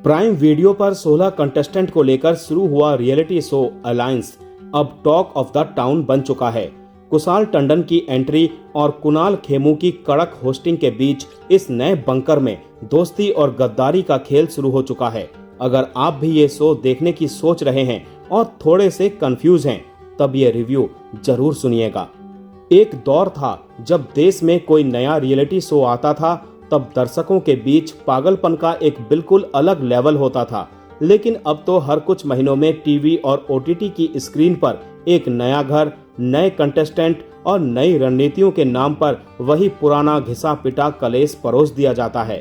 Prime video पर 16 contestant को लेकर शुरू हुआ रियलिटी शो अलायंस अब टॉक ऑफ द टाउन बन चुका है। कुशाल टंडन की एंट्री और कुणाल खेमू की कड़क होस्टिंग के बीच इस नए बंकर में दोस्ती और गद्दारी का खेल शुरू हो चुका है। अगर आप भी ये शो देखने की सोच रहे हैं और थोड़े से कंफ्यूज हैं, तब ये रिव्यू जरूर सुनिएगा। एक दौर था जब देश में कोई नया रियलिटी शो आता था, तब दर्शकों के बीच पागलपन का एक बिल्कुल अलग लेवल होता था। लेकिन अब तो हर कुछ महीनों में टीवी और ओटीटी की स्क्रीन पर एक नया घर, नए कंटेस्टेंट और नई रणनीतियों के नाम पर वही पुराना घिसा पिटा कलेश परोस दिया जाता है।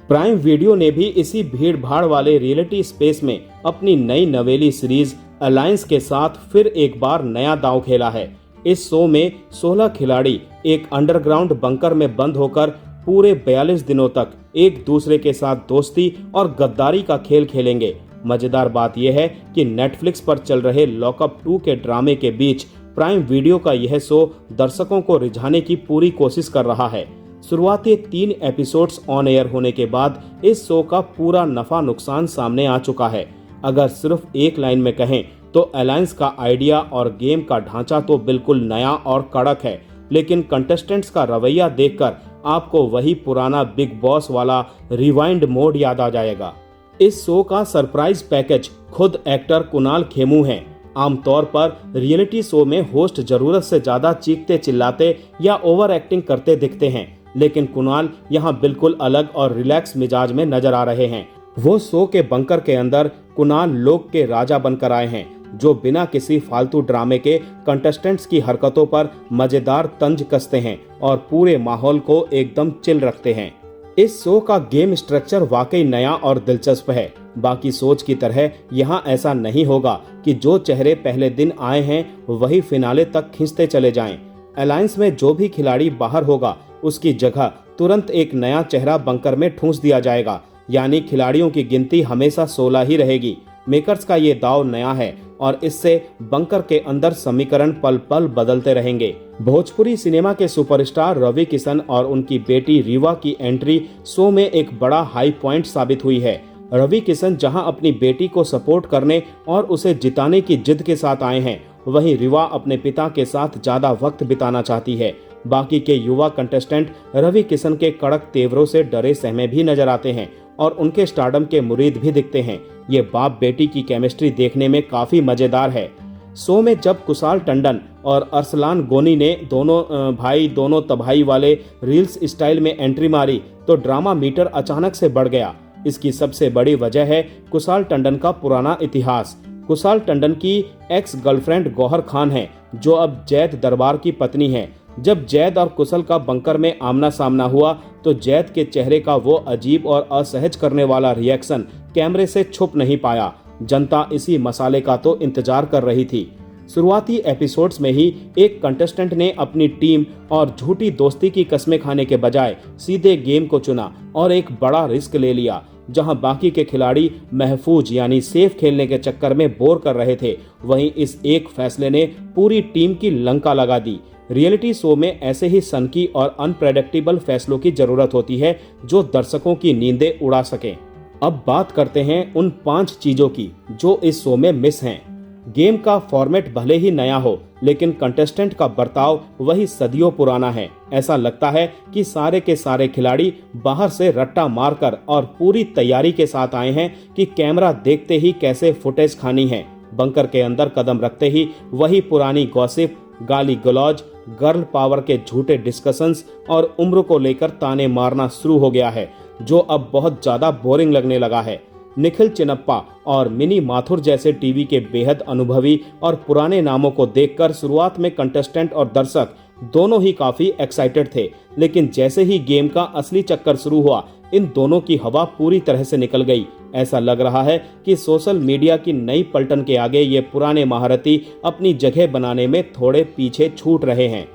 प्राइम वीडियो ने भी इसी भीड़ भाड़ वाले रियलिटी स्पेस में अपनी नई नवेली सीरीज अलायंस के साथ फिर एक बार नया दांव खेला है। इस शो में 16 खिलाड़ी एक अंडरग्राउंड बंकर में बंद होकर पूरे 42 दिनों तक एक दूसरे के साथ दोस्ती और गद्दारी का खेल खेलेंगे। मजेदार बात यह है कि नेटफ्लिक्स पर चल रहे लॉकअप 2 के ड्रामे के बीच प्राइम वीडियो का यह शो दर्शकों को रिझाने की पूरी कोशिश कर रहा है। शुरुआती 3 एपिसोड्स ऑन एयर होने के बाद इस शो का पूरा नफा नुकसान सामने आ चुका है। अगर सिर्फ एक लाइन में कहें तो अलायंस का आइडिया और गेम का ढांचा तो बिल्कुल नया और कड़क है, लेकिन कंटेस्टेंट्स का रवैया देखकर आपको वही पुराना बिग बॉस वाला रिवाइंड मोड याद आ जाएगा। इस शो का सरप्राइज पैकेज खुद एक्टर कुणाल खेमू हैं। आमतौर पर रियलिटी शो में होस्ट जरूरत से ज्यादा चीखते चिल्लाते या ओवर एक्टिंग करते दिखते हैं, लेकिन कुणाल यहाँ बिल्कुल अलग और रिलैक्स मिजाज में नजर आ रहे हैं। वो शो के बंकर के अंदर कुणाल लोक के राजा बनकर आए हैं, जो बिना किसी फालतू ड्रामे के कंटेस्टेंट्स की हरकतों पर मजेदार तंज कसते हैं और पूरे माहौल को एकदम चिल रखते हैं। इस शो का गेम स्ट्रक्चर वाकई नया और दिलचस्प है। बाकी सोच की तरह यहाँ ऐसा नहीं होगा कि जो चेहरे पहले दिन आए हैं वही फिनाले तक खींचते चले जाएं। अलायंस में जो भी खिलाड़ी बाहर होगा उसकी जगह तुरंत एक नया चेहरा बंकर में ठूंस दिया जाएगा, यानी खिलाड़ियों की गिनती हमेशा 16 ही रहेगी। मेकर्स का ये दाव नया है और इससे बंकर के अंदर समीकरण पल पल बदलते रहेंगे। भोजपुरी सिनेमा के सुपरस्टार रवि किशन और उनकी बेटी रीवा की एंट्री शो में एक बड़ा हाई पॉइंट साबित हुई है। रवि किशन जहां अपनी बेटी को सपोर्ट करने और उसे जिताने की जिद के साथ आए हैं, वहीं रीवा अपने पिता के साथ ज्यादा वक्त बिताना चाहती है। बाकी के युवा कंटेस्टेंट रवि किशन के कड़क तेवरों से डरे सहमे भी नजर आते हैं और उनके स्टारडम के मुरीद भी दिखते हैं। ये बाप बेटी की केमिस्ट्री देखने में काफी मजेदार है। शो में जब कुशाल टंडन और अरसलान गोनी ने दोनों तबाही वाले रील्स स्टाइल में एंट्री मारी तो ड्रामा मीटर अचानक से बढ़ गया। इसकी सबसे बड़ी वजह है कुशाल टंडन का पुराना इतिहास। कुशाल टंडन की एक्स गर्लफ्रेंड गौहर खान है, जो अब जैद दरबार की पत्नी है। जब जैद और कुशल का बंकर में आमना सामना हुआ तो जैद के चेहरे का वो अजीब और असहज करने वाला रिएक्शन कैमरे से छुप नहीं पाया। जनता इसी मसाले का तो इंतजार कर रही थी। शुरुआती एपिसोड्स में ही एक कंटेस्टेंट ने अपनी टीम और झूठी दोस्ती की कस्में खाने के बजाय सीधे गेम को चुना और एक बड़ा रिस्क ले लिया। जहां बाकी के खिलाड़ी महफूज यानी सेफ खेलने के चक्कर में बोर कर रहे थे, वहीं इस एक फैसले ने पूरी टीम की लंका लगा दी। रियलिटी शो में ऐसे ही सनकी और अनप्रेडिक्टेबल फैसलों की जरूरत होती है जो दर्शकों की नींदें उड़ा सकें। अब बात करते हैं उन 5 चीजों की जो इस शो में मिस हैं। गेम का फॉर्मेट भले ही नया हो, लेकिन कंटेस्टेंट का बर्ताव वही सदियों पुराना है। ऐसा लगता है कि सारे के सारे खिलाड़ी बाहर से रट्टा मारकर और पूरी तैयारी के साथ आए हैं कि कैमरा देखते ही कैसे फुटेज खानी है। बंकर के अंदर कदम रखते ही वही पुरानी गॉसिप, गाली गलौज, गर्ल पावर के झूठे डिस्कशंस और उम्र को लेकर ताने मारना शुरू हो गया है, जो अब बहुत ज्यादा बोरिंग लगने लगा है। निखिल चिनप्पा और मिनी माथुर जैसे टीवी के बेहद अनुभवी और पुराने नामों को देखकर शुरुआत में कंटेस्टेंट और दर्शक दोनों ही काफी एक्साइटेड थे, लेकिन जैसे ही गेम का असली चक्कर शुरू हुआ, इन दोनों की हवा पूरी तरह से निकल गई। ऐसा लग रहा है कि सोशल मीडिया की नई पलटन के आगे ये पुराने महारथी अपनी जगह बनाने में थोड़े पीछे छूट रहे हैं।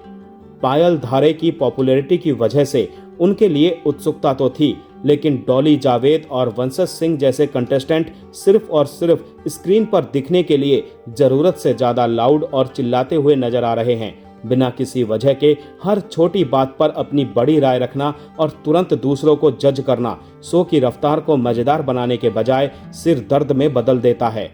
पायल धारे की पॉपुलैरिटी की वजह से उनके लिए उत्सुकता तो थी, लेकिन डॉली जावेद और वंशज सिंह जैसे कंटेस्टेंट सिर्फ और सिर्फ स्क्रीन पर दिखने के लिए जरूरत से ज्यादा लाउड और चिल्लाते हुए नजर आ रहे हैं। बिना किसी वजह के हर छोटी बात पर अपनी बड़ी राय रखना और तुरंत दूसरों को जज करना शो की रफ्तार को मजेदार बनाने के बजाय सिर दर्द में बदल देता है।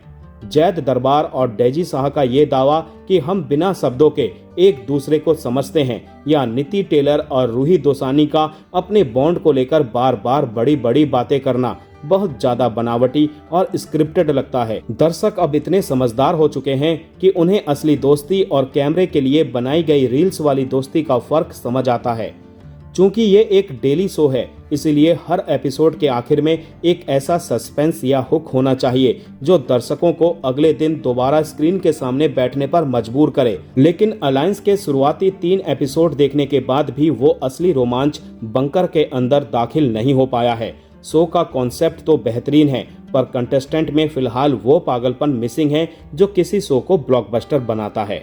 जैद दरबार और डेजी शाह का ये दावा कि हम बिना शब्दों के एक दूसरे को समझते हैं, या नीति टेलर और रूही दोसानी का अपने बॉन्ड को लेकर बार बार बड़ी बड़ी बातें करना बहुत ज्यादा बनावटी और स्क्रिप्टेड लगता है। दर्शक अब इतने समझदार हो चुके हैं कि उन्हें असली दोस्ती और कैमरे के लिए बनाई गई रील्स वाली दोस्ती का फर्क समझ आता है। चूंकि ये एक डेली शो है, इसीलिए हर एपिसोड के आखिर में एक ऐसा सस्पेंस या हुक होना चाहिए जो दर्शकों को अगले दिन दोबारा स्क्रीन के सामने बैठने पर मजबूर करे। लेकिन अलायंस के शुरुआती 3 एपिसोड देखने के बाद भी वो असली रोमांच बंकर के अंदर दाखिल नहीं हो पाया है। शो का कॉन्सेप्ट तो बेहतरीन है, पर कंटेस्टेंट में फिलहाल वो पागलपन मिसिंग है जो किसी शो को ब्लॉकबस्टर बनाता है।